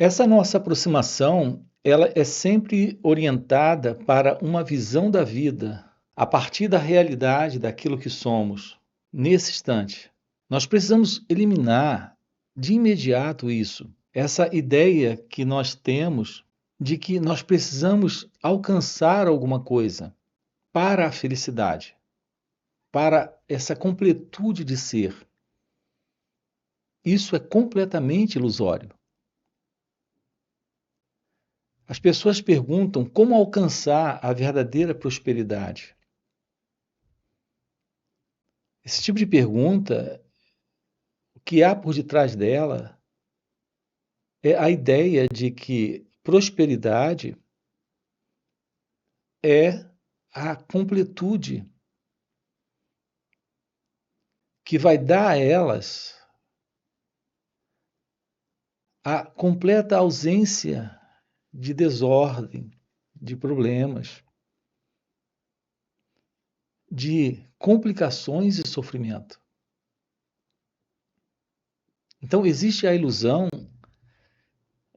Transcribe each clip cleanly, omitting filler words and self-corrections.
Essa nossa aproximação, ela é sempre orientada para uma visão da vida a partir da realidade daquilo que somos nesse instante. Nós precisamos eliminar de imediato isso, essa ideia que nós temos de que nós precisamos alcançar alguma coisa para a felicidade, para essa completude de ser. Isso é completamente ilusório. As pessoas perguntam como alcançar a verdadeira prosperidade. Esse tipo de pergunta, o que há por detrás dela é a ideia de que prosperidade é a completude que vai dar a elas a completa ausência de desordem, de problemas, de complicações e sofrimento. Então, existe a ilusão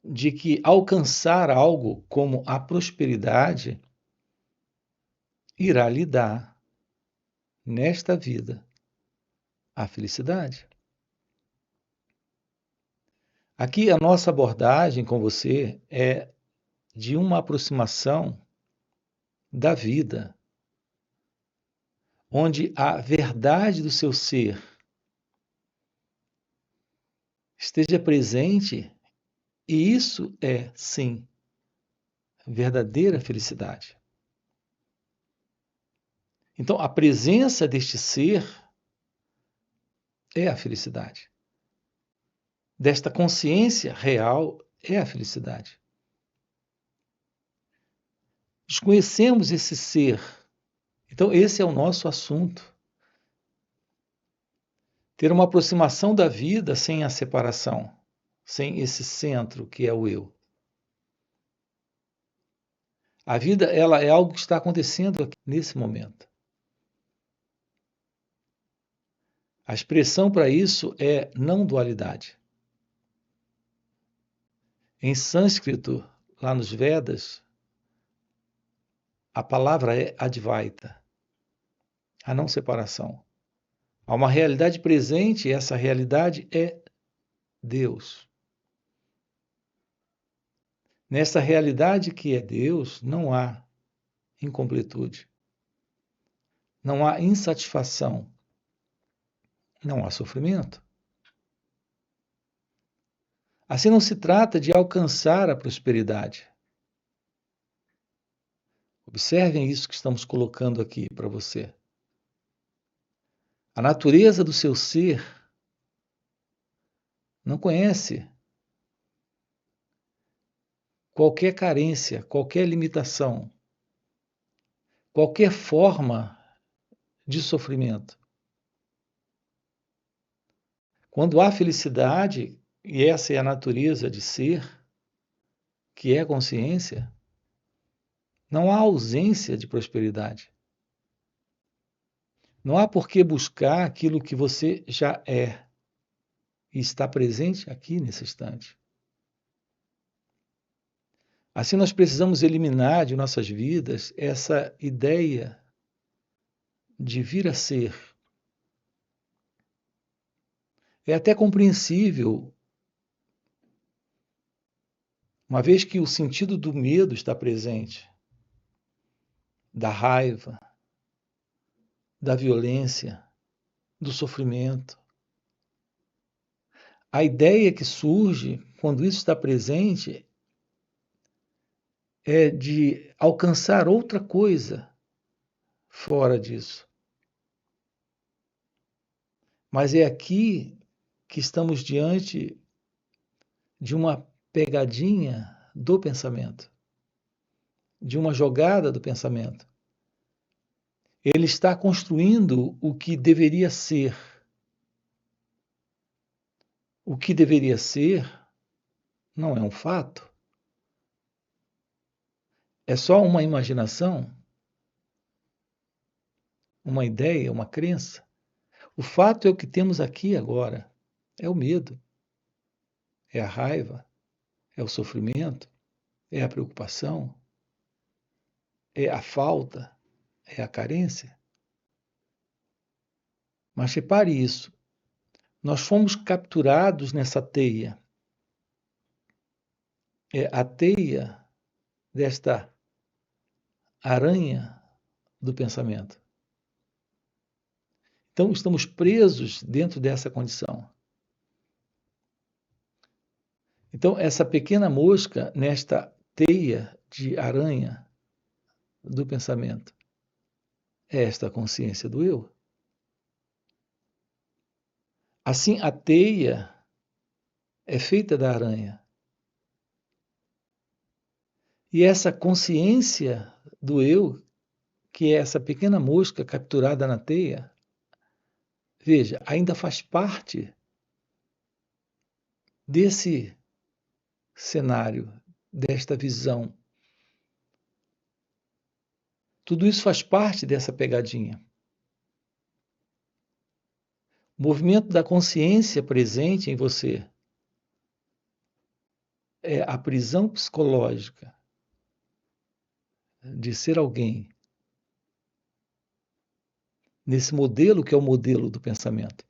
de que alcançar algo como a prosperidade irá lhe dar, nesta vida, a felicidade. Aqui a nossa abordagem com você é de uma aproximação da vida, onde a verdade do seu ser esteja presente, e isso é, sim, verdadeira felicidade. Então, a presença deste ser é a felicidade. Desta consciência real é a felicidade. Desconhecemos esse ser. Então, esse é o nosso assunto. Ter uma aproximação da vida sem a separação, sem esse centro que é o eu. A vida, ela é algo que está acontecendo aqui, nesse momento. A expressão para isso é não dualidade. Em sânscrito, lá nos Vedas, a palavra é Advaita, a não separação. Há uma realidade presente e essa realidade é Deus. Nessa realidade que é Deus, não há incompletude, não há insatisfação, não há sofrimento. Assim não se trata de alcançar a prosperidade. Observem isso que estamos colocando aqui para você. A natureza do seu ser não conhece qualquer carência, qualquer limitação, qualquer forma de sofrimento. Quando há felicidade, e essa é a natureza de ser, que é consciência, não há ausência de prosperidade. Não há por que buscar aquilo que você já é e está presente aqui nesse instante. Assim, nós precisamos eliminar de nossas vidas essa ideia de vir a ser. É até compreensível, uma vez que o sentido do medo está presente, da raiva, da violência, do sofrimento. A ideia que surge quando isso está presente é de alcançar outra coisa fora disso. Mas é aqui que estamos diante de uma pegadinha do pensamento, de uma jogada do pensamento. Ele está construindo o que deveria ser. O que deveria ser não é um fato. É só uma imaginação, uma ideia, uma crença. O fato é o que temos aqui agora. É o medo, é a raiva, É o sofrimento? É a preocupação? É a falta? É a carência? Mas repare isso, nós fomos capturados nessa teia. É a teia desta aranha do pensamento. Então, estamos presos dentro dessa condição. Então, essa pequena mosca nesta teia de aranha do pensamento é esta consciência do eu. Assim, a teia é feita da aranha. E essa consciência do eu, que é essa pequena mosca capturada na teia, veja, ainda faz parte desse cenário, desta visão. Tudo isso faz parte dessa pegadinha. O movimento da consciência presente em você é a prisão psicológica de ser alguém nesse modelo que é o modelo do pensamento.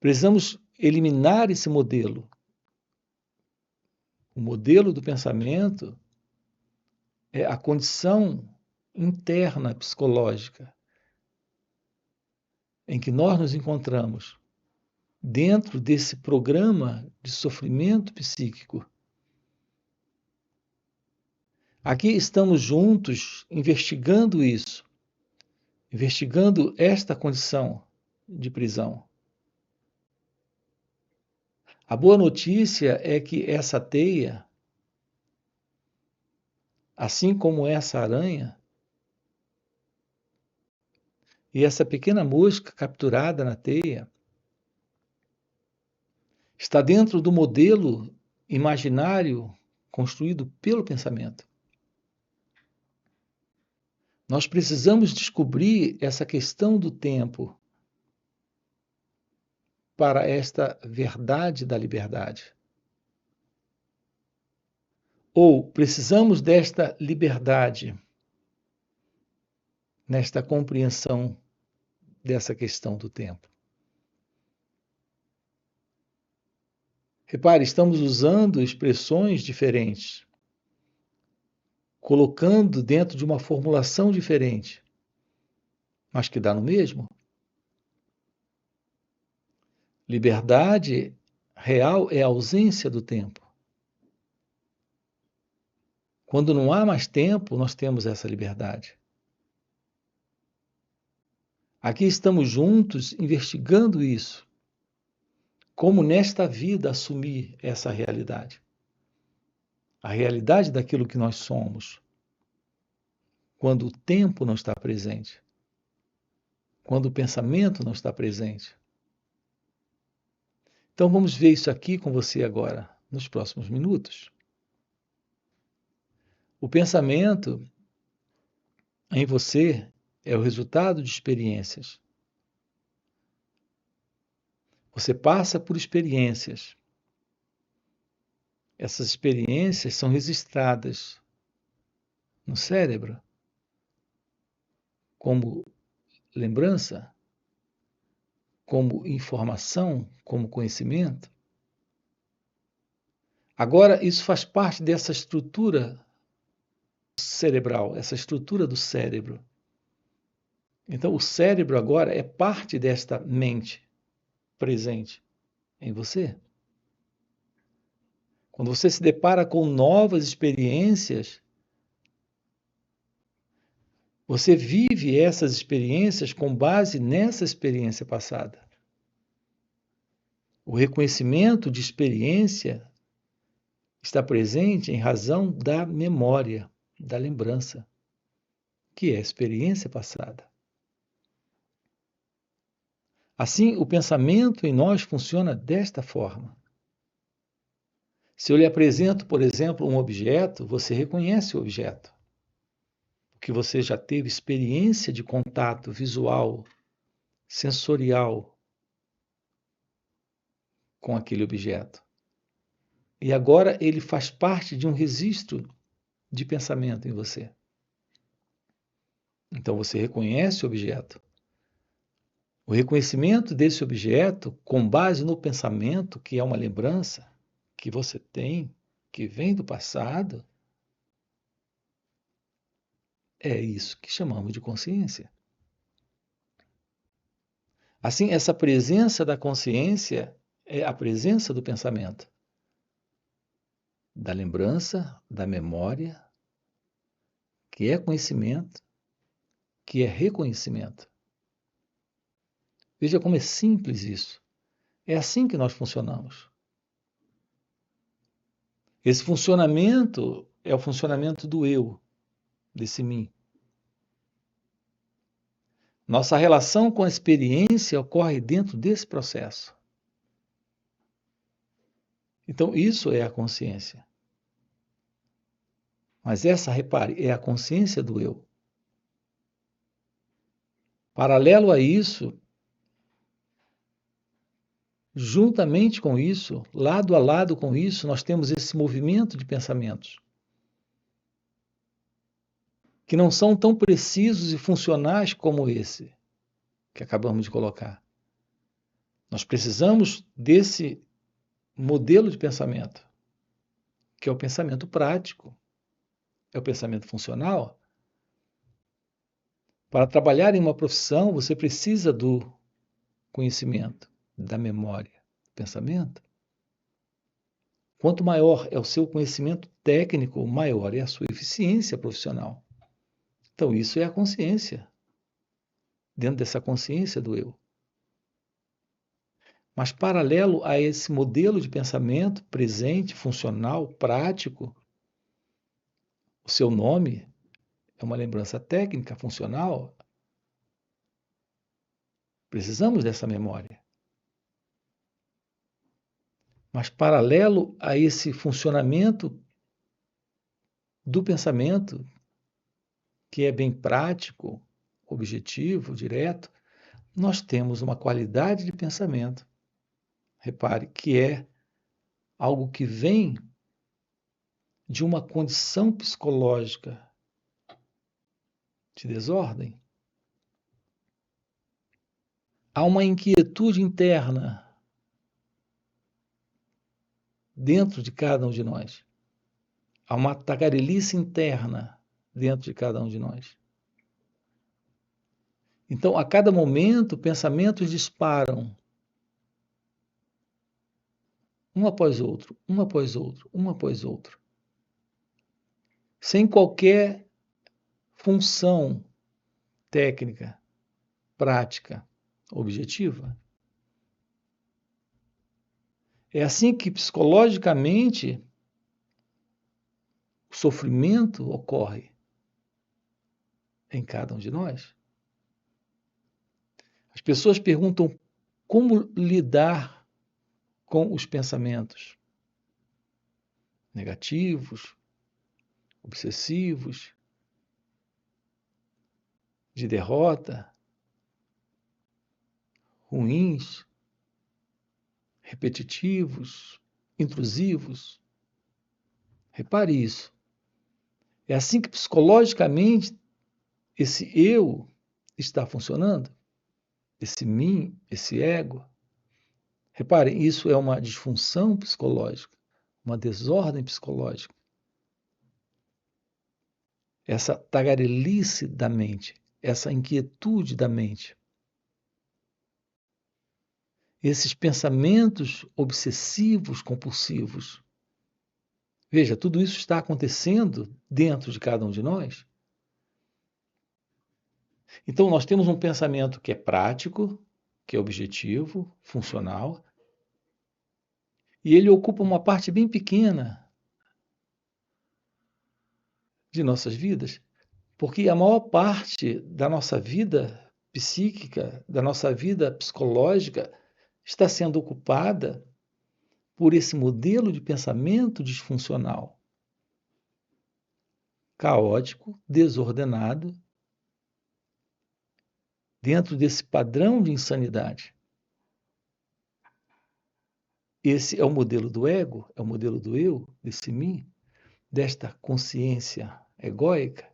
Precisamos eliminar esse modelo. O modelo do pensamento é a condição interna psicológica em que nós nos encontramos dentro desse programa de sofrimento psíquico. Aqui estamos juntos investigando isso, investigando esta condição de prisão. A boa notícia é que essa teia, assim como essa aranha, e essa pequena mosca capturada na teia, está dentro do modelo imaginário construído pelo pensamento. Nós precisamos descobrir essa questão do tempo para esta verdade da liberdade. Ou precisamos desta liberdade, nesta compreensão dessa questão do tempo. Repare, estamos usando expressões diferentes, colocando dentro de uma formulação diferente, mas que dá no mesmo. Liberdade real é a ausência do tempo. Quando não há mais tempo, nós temos essa liberdade. Aqui estamos juntos investigando isso. Como nesta vida assumir essa realidade? A realidade daquilo que nós somos. Quando o tempo não está presente. Quando o pensamento não está presente. Então vamos ver isso aqui com você agora, nos próximos minutos. O pensamento em você é o resultado de experiências. Você passa por experiências. Essas experiências são registradas no cérebro como lembrança, como informação, como conhecimento. Agora, isso faz parte dessa estrutura cerebral, essa estrutura do cérebro. Então, o cérebro agora é parte desta mente presente em você. Quando você se depara com novas experiências, você vive essas experiências com base nessa experiência passada. O reconhecimento de experiência está presente em razão da memória, da lembrança, que é a experiência passada. Assim, o pensamento em nós funciona desta forma. Se eu lhe apresento, por exemplo, um objeto, você reconhece o objeto, porque você já teve experiência de contato visual, sensorial com aquele objeto. E agora ele faz parte de um registro de pensamento em você. Então você reconhece o objeto. O reconhecimento desse objeto, com base no pensamento, que é uma lembrança que você tem, que vem do passado, é isso que chamamos de consciência. Assim, essa presença da consciência é a presença do pensamento, da lembrança, da memória, que é conhecimento, que é reconhecimento. Veja como é simples isso. É assim que nós funcionamos. Esse funcionamento é o funcionamento do eu, desse mim. Nossa relação com a experiência ocorre dentro desse processo. Então, isso é a consciência. Mas essa, repare, é a consciência do eu. Paralelo a isso, juntamente com isso, lado a lado com isso, nós temos esse movimento de pensamentos que não são tão precisos e funcionais como esse que acabamos de colocar. Nós precisamos desse modelo de pensamento, que é o pensamento prático, é o pensamento funcional. Para trabalhar em uma profissão, você precisa do conhecimento, da memória, do pensamento. Quanto maior é o seu conhecimento técnico, maior é a sua eficiência profissional. Então, isso é a consciência, dentro dessa consciência do eu. Mas, paralelo a esse modelo de pensamento presente, funcional, prático, o seu nome é uma lembrança técnica, funcional. Precisamos dessa memória. Mas, paralelo a esse funcionamento do pensamento, que é bem prático, objetivo, direto, nós temos uma qualidade de pensamento. Repare que é algo que vem de uma condição psicológica de desordem. Há uma inquietude interna dentro de cada um de nós. Há uma tagarelice interna dentro de cada um de nós. Então, a cada momento, pensamentos disparam, um após outro, um após outro, um após outro, sem qualquer função técnica, prática, objetiva. É assim que psicologicamente o sofrimento ocorre em cada um de nós. As pessoas perguntam como lidar com os pensamentos negativos, obsessivos, de derrota, ruins, repetitivos, intrusivos. Repare isso. É assim que psicologicamente esse eu está funcionando, esse mim, esse ego. Reparem, isso é uma disfunção psicológica, uma desordem psicológica. Essa tagarelice da mente, essa inquietude da mente. Esses pensamentos obsessivos, compulsivos. Veja, tudo isso está acontecendo dentro de cada um de nós. Então, nós temos um pensamento que é prático, que é objetivo, funcional, e ele ocupa uma parte bem pequena de nossas vidas, porque a maior parte da nossa vida psíquica, da nossa vida psicológica, está sendo ocupada por esse modelo de pensamento disfuncional, caótico, desordenado, dentro desse padrão de insanidade. Esse é o modelo do ego, é o modelo do eu, desse mim, desta consciência egóica.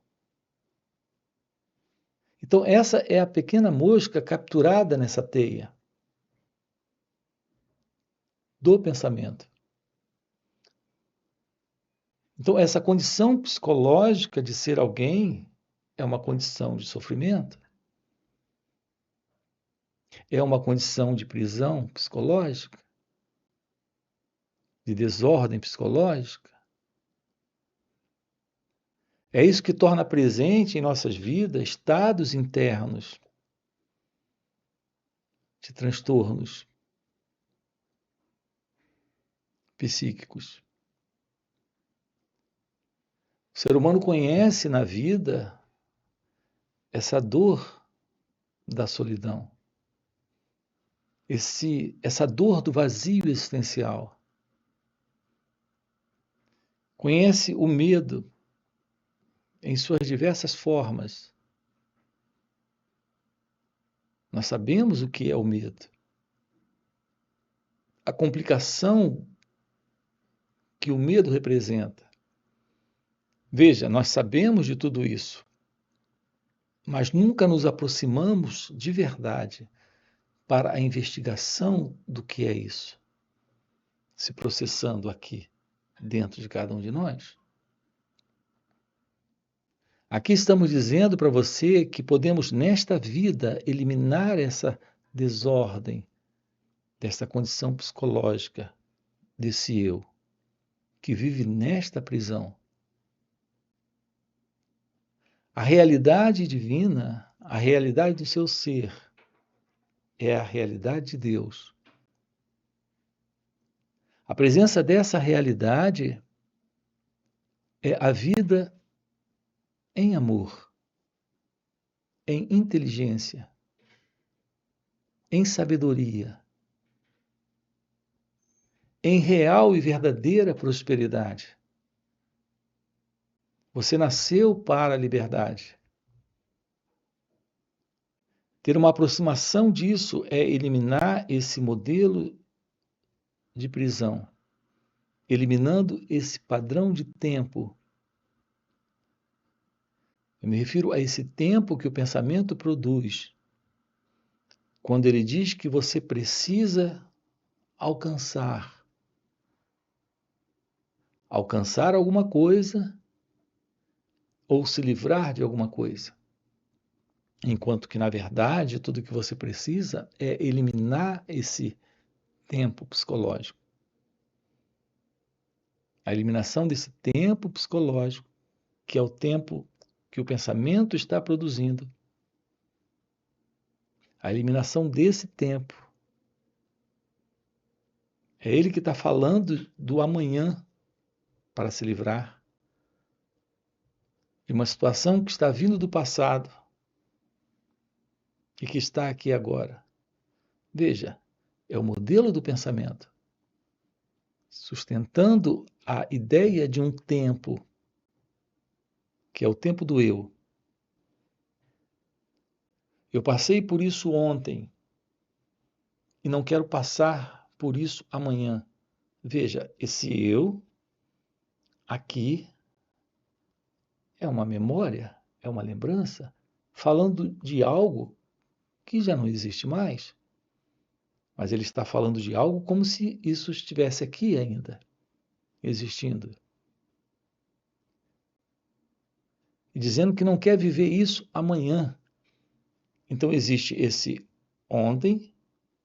Então, essa é a pequena mosca capturada nessa teia do pensamento. Então, essa condição psicológica de ser alguém é uma condição de sofrimento, é uma condição de prisão psicológica, de desordem psicológica. É isso que torna presente em nossas vidas estados internos de transtornos psíquicos. O ser humano conhece na vida essa dor da solidão, essa dor do vazio existencial. Conhece o medo em suas diversas formas. Nós sabemos o que é o medo. A complicação que o medo representa. Veja, nós sabemos de tudo isso, mas nunca nos aproximamos de verdade para a investigação do que é isso, se processando aqui, dentro de cada um de nós. Aqui estamos dizendo para você que podemos, nesta vida, eliminar essa desordem, dessa condição psicológica, desse eu, que vive nesta prisão. A realidade divina, a realidade do seu ser, é a realidade de Deus. A presença dessa realidade é a vida em amor, em inteligência, em sabedoria, em real e verdadeira prosperidade. Você nasceu para a liberdade. Ter uma aproximação disso é eliminar esse modelo de prisão, eliminando esse padrão de tempo. Eu me refiro a esse tempo que o pensamento produz, quando ele diz que você precisa alcançar alguma coisa ou se livrar de alguma coisa. Enquanto que, na verdade, tudo que você precisa é eliminar esse tempo psicológico. A eliminação desse tempo psicológico, que é o tempo que o pensamento está produzindo. A eliminação desse tempo. É ele que está falando do amanhã para se livrar de uma situação que está vindo do passado e que está aqui agora. Veja, é o modelo do pensamento, sustentando a ideia de um tempo, que é o tempo do eu. Eu passei por isso ontem e não quero passar por isso amanhã. Veja, esse eu aqui é uma memória, é uma lembrança, falando de algo que já não existe mais. Mas ele está falando de algo como se isso estivesse aqui ainda, existindo. E dizendo que não quer viver isso amanhã. Então existe esse ontem,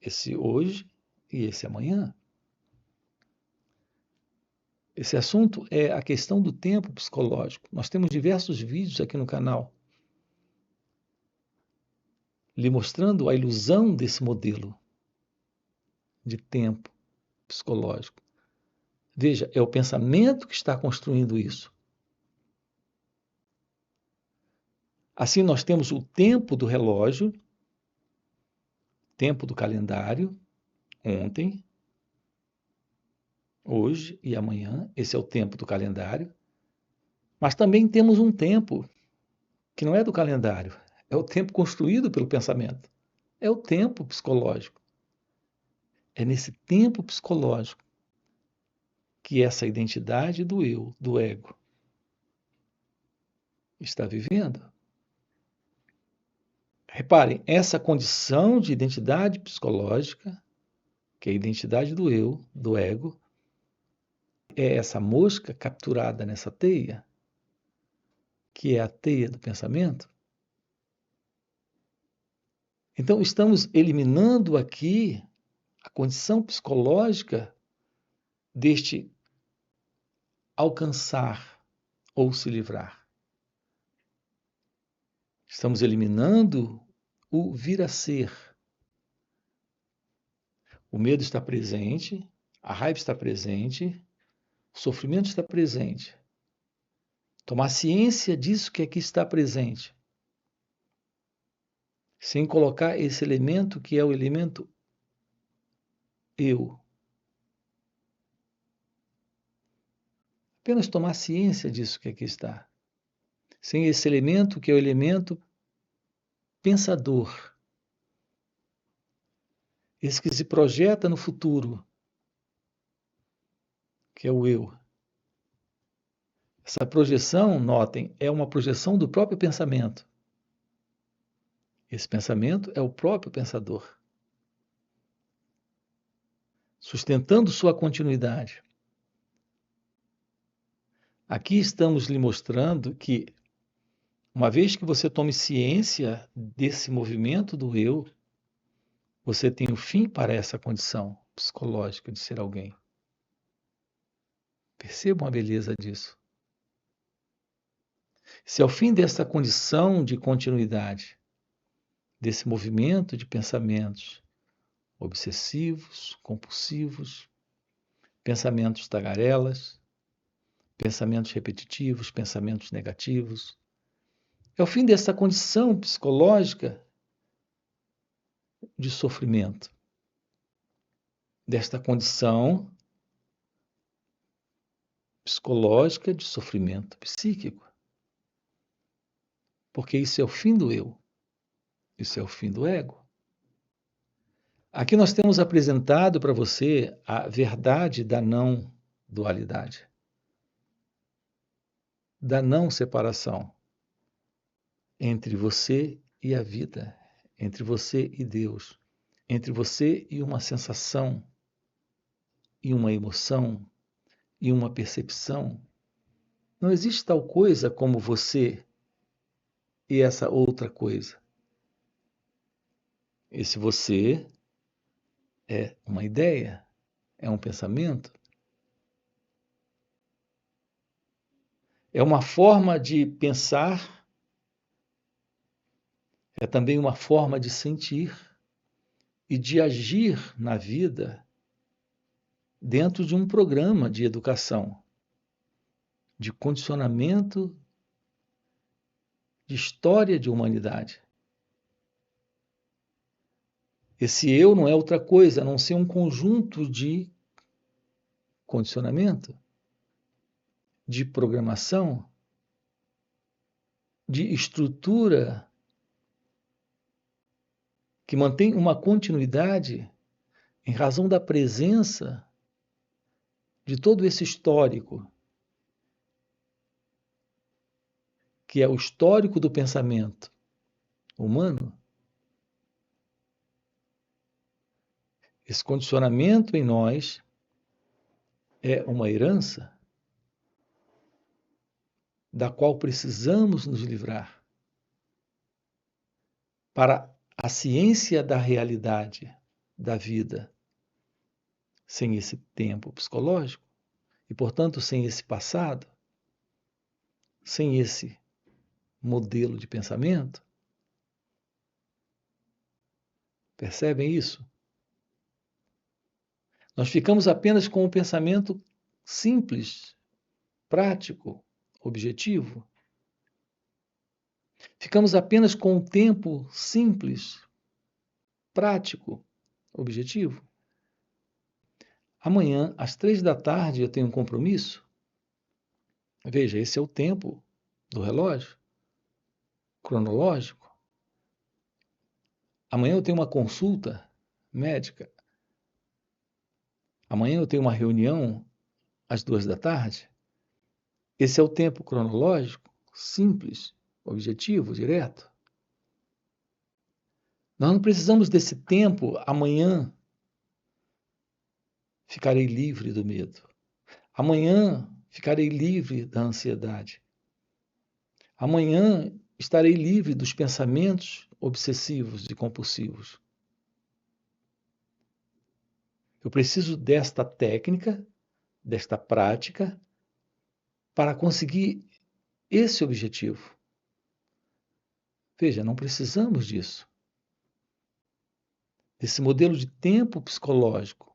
esse hoje e esse amanhã. Esse assunto é a questão do tempo psicológico. Nós temos diversos vídeos aqui no canal lhe mostrando a ilusão desse modelo de tempo psicológico. Veja, é o pensamento que está construindo isso. Assim, nós temos o tempo do relógio, tempo do calendário, ontem, hoje e amanhã. Esse é o tempo do calendário. Mas também temos um tempo que não é do calendário, é o tempo construído pelo pensamento. É o tempo psicológico. É nesse tempo psicológico que essa identidade do eu, do ego, está vivendo. Reparem, essa condição de identidade psicológica, que é a identidade do eu, do ego, é essa mosca capturada nessa teia, que é a teia do pensamento. Então, estamos eliminando aqui a condição psicológica deste alcançar ou se livrar. Estamos eliminando o vir a ser. O medo está presente, a raiva está presente, o sofrimento está presente. Tomar ciência disso que aqui está presente, sem colocar esse elemento que é o elemento eu. Apenas tomar ciência disso que aqui está. Sem esse elemento que é o elemento pensador. Esse que se projeta no futuro, que é o eu. Essa projeção, notem, é uma projeção do próprio pensamento. Esse pensamento é o próprio pensador, sustentando sua continuidade. Aqui estamos lhe mostrando que, uma vez que você tome ciência desse movimento do eu, você tem o fim para essa condição psicológica de ser alguém. Percebam a beleza disso. Se é o fim dessa condição de continuidade, desse movimento de pensamentos obsessivos, compulsivos, pensamentos tagarelas, pensamentos repetitivos, pensamentos negativos. É o fim dessa condição psicológica de sofrimento, desta condição psicológica de sofrimento psíquico. Porque isso é o fim do eu, isso é o fim do ego. Aqui nós temos apresentado para você a verdade da não dualidade, da não separação entre você e a vida, entre você e Deus, entre você e uma sensação, e uma emoção, e uma percepção. Não existe tal coisa como você e essa outra coisa. Esse você é uma ideia, é um pensamento, é uma forma de pensar, é também uma forma de sentir e de agir na vida dentro de um programa de educação, de condicionamento, de história de humanidade. Esse eu não é outra coisa a não ser um conjunto de condicionamento, de programação, de estrutura que mantém uma continuidade em razão da presença de todo esse histórico, que é o histórico do pensamento humano. Esse condicionamento em nós é uma herança da qual precisamos nos livrar para a ciência da realidade da vida, sem esse tempo psicológico e, portanto, sem esse passado, sem esse modelo de pensamento. Percebem isso? Nós ficamos apenas com o pensamento simples, prático, objetivo. Ficamos apenas com o tempo simples, prático, objetivo. Amanhã, às 3 da tarde, eu tenho um compromisso. Veja, esse é o tempo do relógio cronológico. Amanhã eu tenho uma consulta médica. Amanhã eu tenho uma reunião às 14h. Esse é o tempo cronológico, simples, objetivo, direto. Nós não precisamos desse tempo. Amanhã ficarei livre do medo. Amanhã ficarei livre da ansiedade. Amanhã estarei livre dos pensamentos obsessivos e compulsivos. Eu preciso desta técnica, desta prática, para conseguir esse objetivo. Veja, não precisamos disso. Desse modelo de tempo psicológico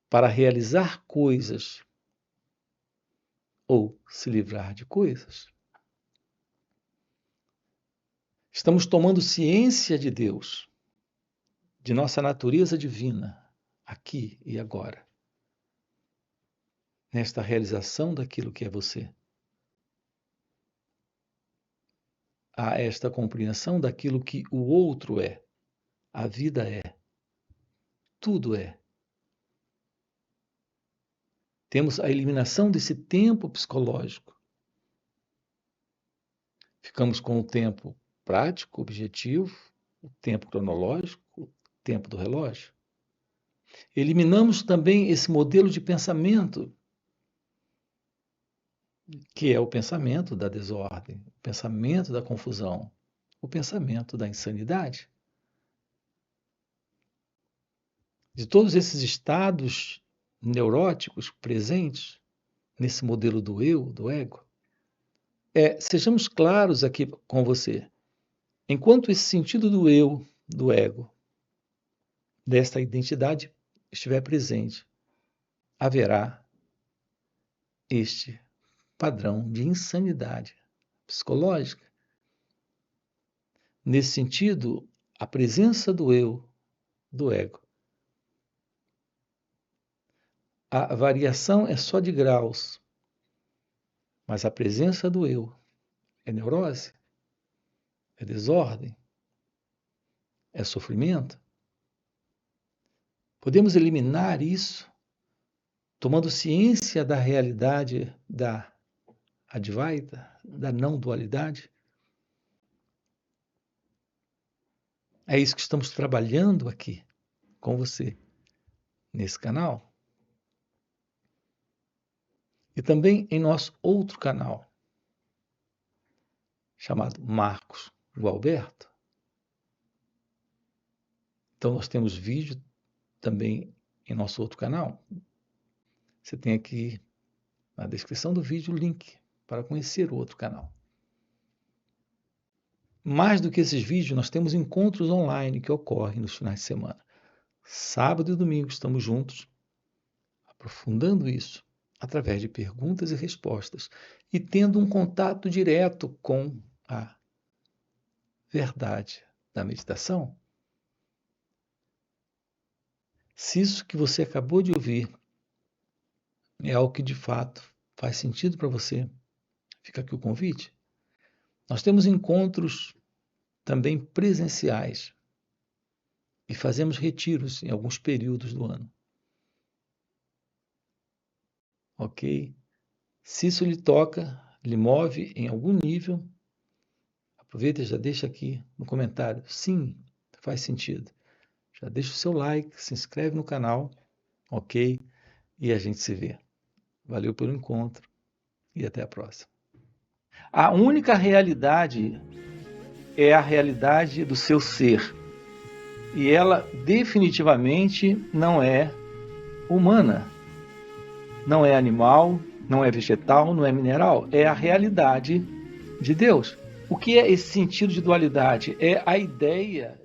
para realizar coisas ou se livrar de coisas. Estamos tomando ciência de Deus, de nossa natureza divina, aqui e agora, nesta realização daquilo que é você. Há esta compreensão daquilo que o outro é, a vida é, tudo é. Temos a eliminação desse tempo psicológico. Ficamos com o tempo prático, objetivo, o tempo cronológico, o tempo do relógio. Eliminamos também esse modelo de pensamento, que é o pensamento da desordem, o pensamento da confusão, o pensamento da insanidade. De todos esses estados neuróticos presentes nesse modelo do eu, do ego, sejamos claros aqui com você. Enquanto esse sentido do eu, do ego, desta identidade estiver presente, haverá este padrão de insanidade psicológica. Nesse sentido, a presença do eu, do ego, a variação é só de graus, mas a presença do eu é neurose, é desordem, é sofrimento. Podemos eliminar isso tomando ciência da realidade da Advaita, da não dualidade. É isso que estamos trabalhando aqui com você, nesse canal. E também em nosso outro canal, chamado Marcos Gualberto. Então nós temos vídeo também em nosso outro canal. Você tem aqui na descrição do vídeo o link para conhecer o outro canal. Mais do que esses vídeos, nós temos encontros online que ocorrem nos finais de semana. Sábado e domingo estamos juntos, aprofundando isso através de perguntas e respostas e tendo um contato direto com a verdade da meditação. Se isso que você acabou de ouvir é algo que de fato faz sentido para você, fica aqui o convite. Nós temos encontros também presenciais e fazemos retiros em alguns períodos do ano. Ok? Se isso lhe toca, lhe move em algum nível, aproveita e já deixa aqui no comentário. Sim, faz sentido. Já deixa o seu like, se inscreve no canal, ok? E a gente se vê. Valeu pelo encontro e até a próxima. A única realidade é a realidade do seu ser. E ela definitivamente não é humana. Não é animal, não é vegetal, não é mineral. É a realidade de Deus. O que é esse sentido de dualidade? É a ideia